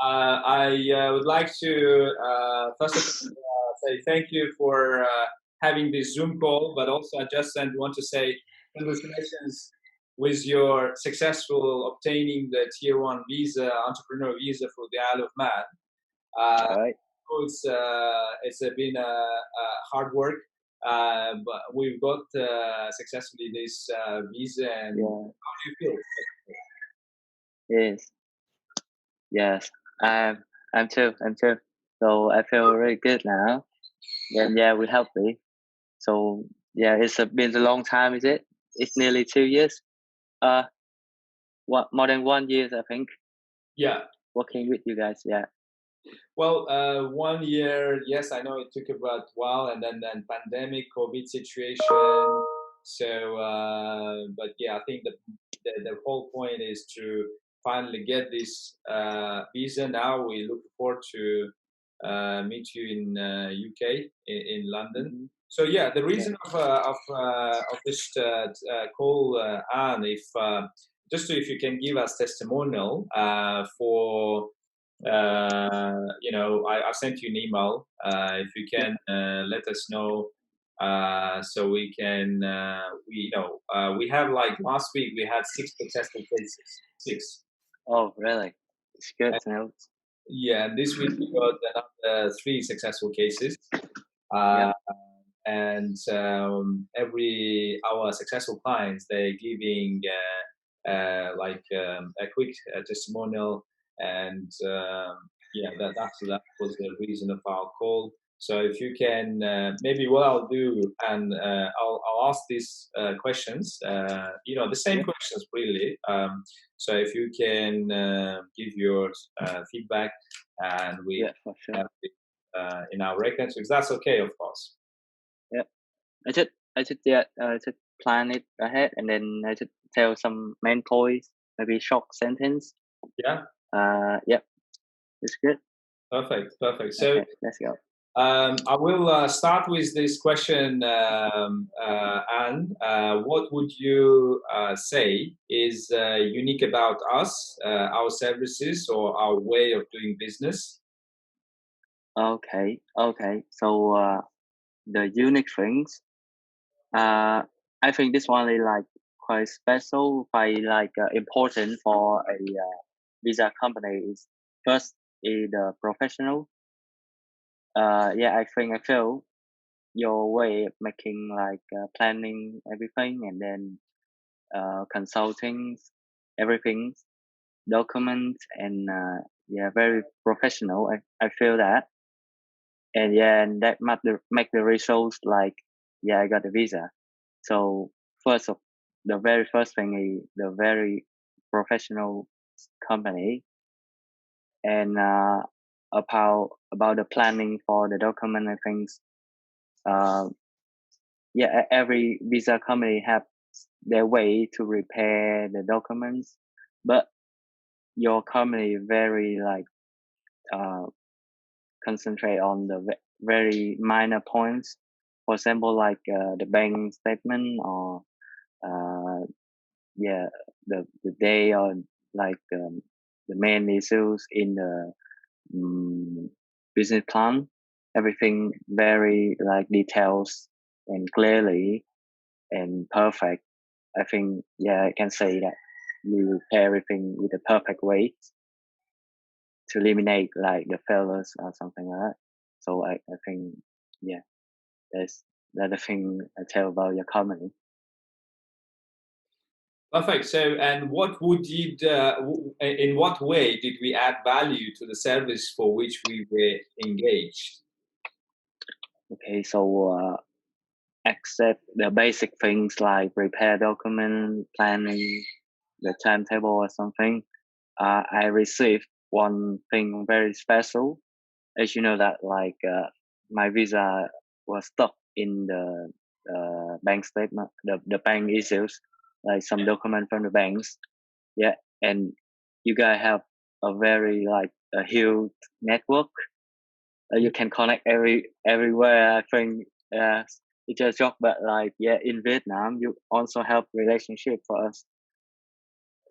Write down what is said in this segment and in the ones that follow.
I would like to first of all say thank you for having this Zoom call, but also I just want to say congratulations with your successful obtaining the Tier 1 visa, entrepreneur visa for the Isle of Man. All right. It's been a hard work, but we've got successfully this visa. And Yeah. how do you feel? Yes. Yes. I'm. I'm too. I'm too. So I feel really good now. And yeah, we're healthy. So yeah, been a long time, is it? It's nearly 2 years. Uh, what more than 1 year, I think, Yeah. working with you guys. Yeah. Well, 1 year, yes, I know it took about a while, and then pandemic, COVID situation. So, but yeah, I think the whole point is to finally get this visa. Now we look forward to meet you in UK in London. Mm-hmm. So yeah, the Yeah. reason of this call, Anne, if if you can give us testimonial for I sent you an email. If you Yeah. can let us know, so we can, we have like last week we had 6 successful cases. Six. Oh, really? It's good And, to know. yeah, and this week we got another 3 successful cases. Yeah. Uh, and every our successful clients they're giving a quick testimonial, and yeah, that was the reason of our call. So if you can, maybe what I'll do, and I'll ask these questions, the same Yeah. questions really. So if you can give your feedback, and we Yeah. For sure. have it in our records, if that's okay, of course. Yeah. I should plan it ahead, and then I should tell some main points, maybe short sentence. Yeah, Yeah, it's good. perfect. So Okay, let's go. I will start with this question, Anne. What would you say is unique about us, our services, or our way of doing business? Okay. So the unique things. I think this one is like quite special, quite like important for a visa company. Is first is the professional. Yeah, I feel your way of making like planning everything, and then consulting everything, documents, and yeah, very professional. I feel that, and yeah, and that make the results like, yeah, I got the visa. So first of the very first thing is the very professional company, and about the planning for the document and things. Uh, yeah, every visa company have their way to repair the documents, but your company very like uh, concentrate on the very minor points. For example, like the bank statement, or uh, yeah, the day, or like the main issues in the um, business plan. Everything very like details and clearly and perfect. I think, yeah, I can say that you repair everything with a perfect way to eliminate like the failures or something like that. So I think, yeah, that's that's the thing I tell about your company. Perfect. So, and what would you, in what way did we add value to the service for which we were engaged? Okay, so accept the basic things like repair document, planning, the timetable or something. I received one thing very special. As you know that like my visa was stuck in the bank statement, the bank issues, like some document from the banks. Yeah, and you guys have a very like a huge network. You can connect everywhere. I think it's a job, but like, yeah, in Vietnam, you also help relationship for us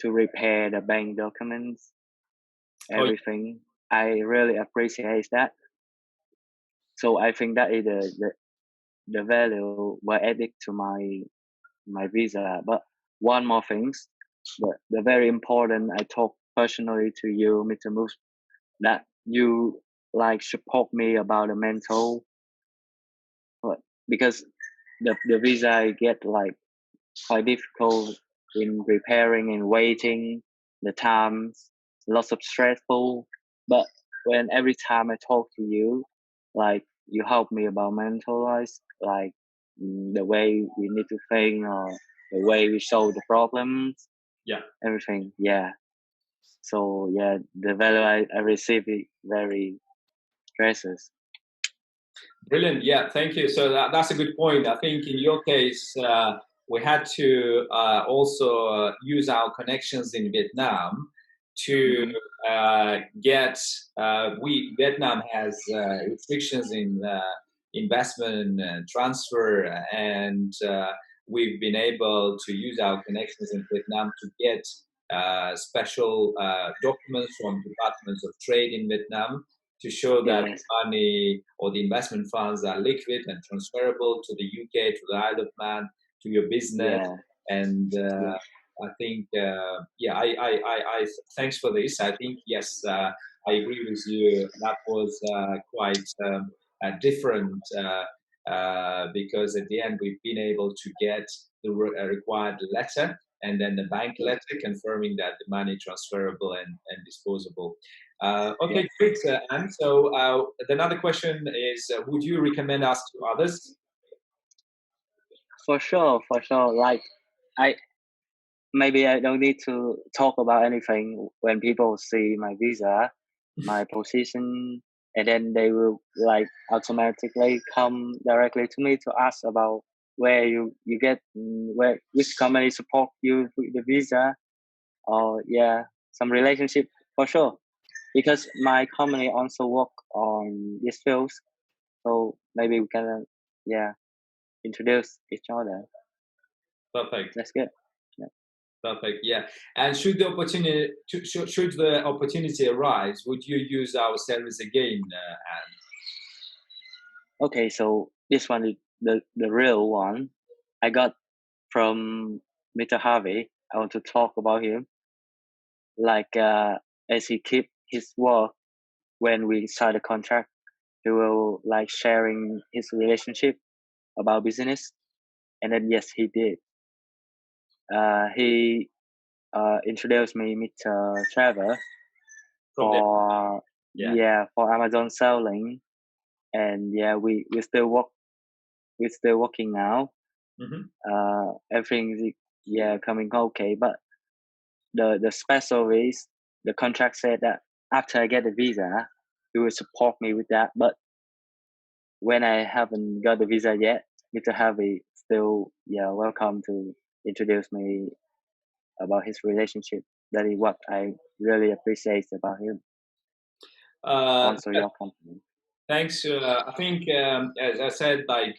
to repair the bank documents, Oh, everything. I really appreciate that. So I think that is the value were added to my visa. But one more things, the very important I talk personally to you, Mr. Moose, that you like support me about the mental, but because the visa I get like quite difficult in preparing and waiting, the times, lots of stressful. But when every time I talk to you, like you help me about mentalize, like the way we need to think or the way we solve the problems, Yeah. everything. Yeah. So yeah, the value I receive is very precious. Brilliant. Yeah, thank you. So that's a good point. I think in your case, we had to also use our connections in Vietnam to Mm-hmm. get. We Vietnam has restrictions in investment and transfer, and we've been able to use our connections in Vietnam to get special documents from departments of trade in Vietnam to show that Yes. money or the investment funds are liquid and transferable to the UK, to the Isle of Man, to your business. Yeah. And Yeah. I think, yeah, thanks for this. I think, yes, I agree with you. That was quite different because at the end we've been able to get the required letter and then the bank Yeah. letter confirming that the money transferable and disposable. Yeah. Okay, great, Anne. So another question is, would you recommend us to others? For sure. For sure. Like I maybe I don't need to talk about anything when people see my visa, my position, and then they will like automatically come directly to me to ask about where you get where which company support you with the visa or yeah some relationship for sure because my company also work on this field so maybe we can yeah introduce each other. Perfect, That's good. Yeah. perfect. Yeah. And should the opportunity arise, would you use our service again, Anne? Okay, so this one is the real one I got from Mr. Harvey. I want to talk about him. Like as he keep his word when we sign a contract, he will like sharing his relationship about business. And then yes, he did. He introduced me Mr. Trevor From the for yeah. yeah for Amazon selling, and yeah we still work we're still working now. Hmm. Everything's yeah coming okay, but the special is the contract said that after I get the visa, he will support me with that. But when I haven't got the visa yet, Mr. Harvey still yeah welcome to introduce me about his relationship. That is what I really appreciate about him. Also Yeah, your company. thanks. I think, as I said, like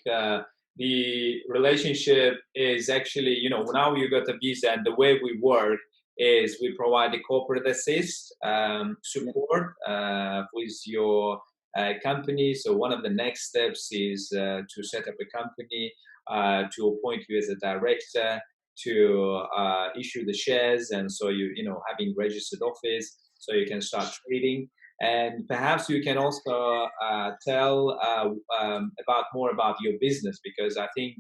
the relationship is actually, now you got a visa, and the way we work is we provide the corporate assist Yeah. support with your company. So one of the next steps is to set up a company, to appoint you as a director, to issue the shares, and so having registered office, so you can start trading. And perhaps you can also tell about more about your business, because I think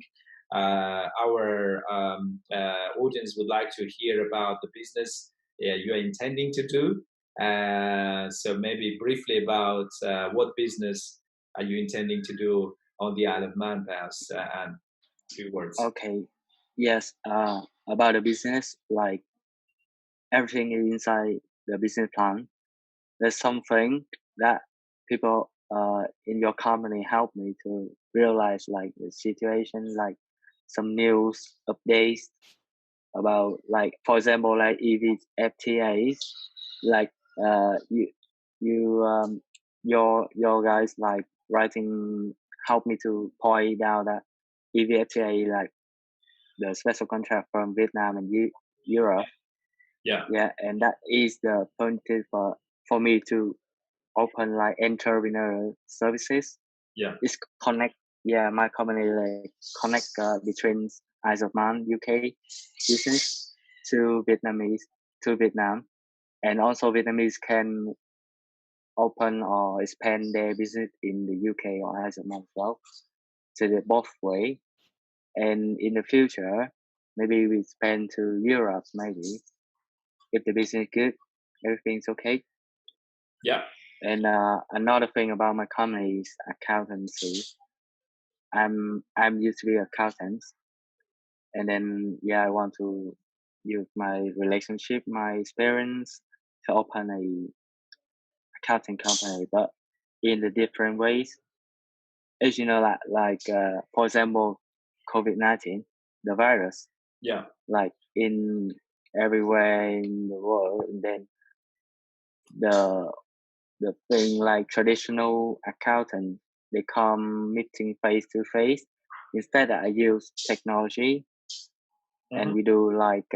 our audience would like to hear about the business you are intending to do. So maybe briefly about what business are you intending to do on the Isle of Man, perhaps, and few words. Okay. Yes. About the business, like everything is inside the business plan. There's something that people in your company help me to realize like the situation, like some news updates about like for example like EV FTAs, like you you your guys like writing help me to point out that EV FTA like the special contract from Vietnam and Europe. Yeah. Yeah, and that is the point for me to open like entrepreneur services. Yeah. It's connect. Yeah, my company like connect between Isle of Man, UK business to Vietnamese to Vietnam, and also Vietnamese can open or expand their business in the UK or Isle of Man as well. So the both way. And in the future, maybe we expand to Europe. Maybe if the business good, everything's okay. Yeah. And another thing about my company is accountancy. I'm used to be accountant, and then yeah, I want to use my relationship, my experience to open a accounting company, but in the different ways. As you know, like for example, COVID-19, the virus, Yeah. like in everywhere in the world, and then the the thing like traditional accountant, they come meeting face to face. Instead, I use technology, and Hmm. we do like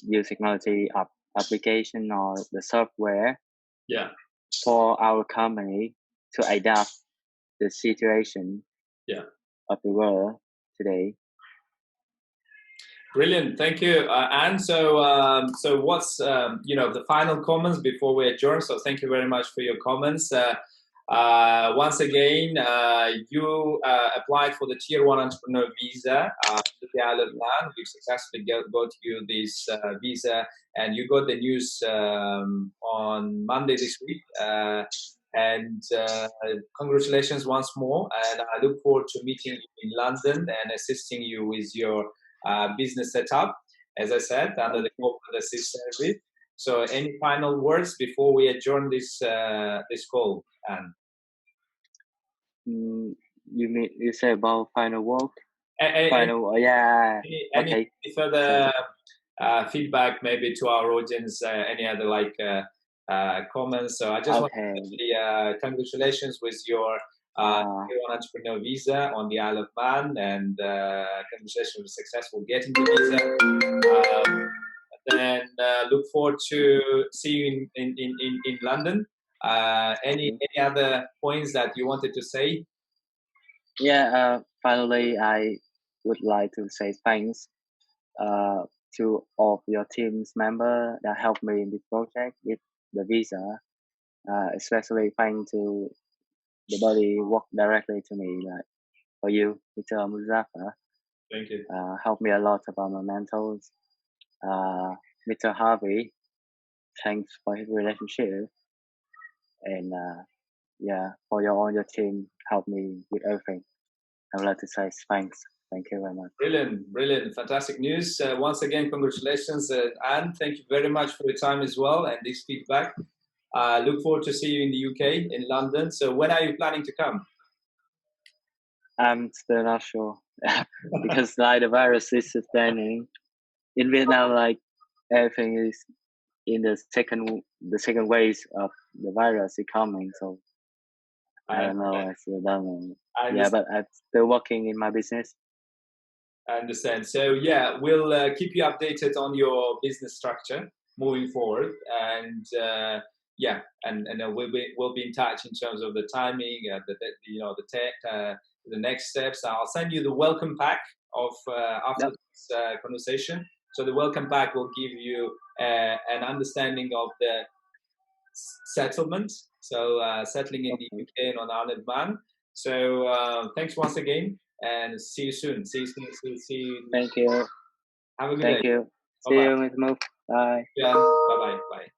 use technology application or the software Yeah. for our company to adapt the situation Yeah. of the world today. Brilliant, thank you. And so what's the final comments before we adjourn? So thank you very much for your comments. Once again, you applied for the Tier 1 Entrepreneur Visa to the Isle of Man. You successfully got you this visa, and you got the news on Monday this week. And congratulations once more. And I look forward to meeting you in London and assisting you with your business setup, as I said, under the corporate assist service. So, any final words before we adjourn this call, Anne? Mm, you say about final work? Any, Final, yeah. any Okay. So, further feedback, maybe to our audience? Any other comments? So, I just want okay. to say congratulations with your Uh, Tier 1 Entrepreneur Visa on the Isle of Man, and congratulations with successful getting the visa. And look forward to see you in London. okay. Any other points that you wanted to say? Yeah. Finally, I would like to say thanks uh, to all of your team's member that helped me in this project with the visa. Especially thanks to the body work directly to me, like for you, Mr. Muzaffar, Thank you. helped me a lot about my mentals. Mr. Harvey, thanks for his relationship, and yeah, for your all your team helped me with everything. I would like to say thanks. Thank you very much. Brilliant, brilliant, fantastic news. Once again, congratulations, Anne. Thank you very much for your time as well and this feedback. Look forward to see you in the UK, in London. So, when are you planning to come? I'm still not sure because like the virus is sustaining in Vietnam. Like everything is in the second wave of the virus is coming. So I I don't know. I still don't know. I Yeah, understand. but I'm still working in my business. I understand. So yeah, we'll keep you updated on your business structure moving forward, and yeah, and we'll be in touch in terms of the timing, the tech, the next steps. I'll send you the welcome pack of after Yep. this conversation. So the welcome pack will give you an understanding of the settlement. So settling in the Okay. UK and on Isle of Man. So thanks once again, and see you soon. See you. Thank you. Have a good day. Thank you. Bye See bye. you, Mr. Move. Bye. Yeah. Bye bye. Bye.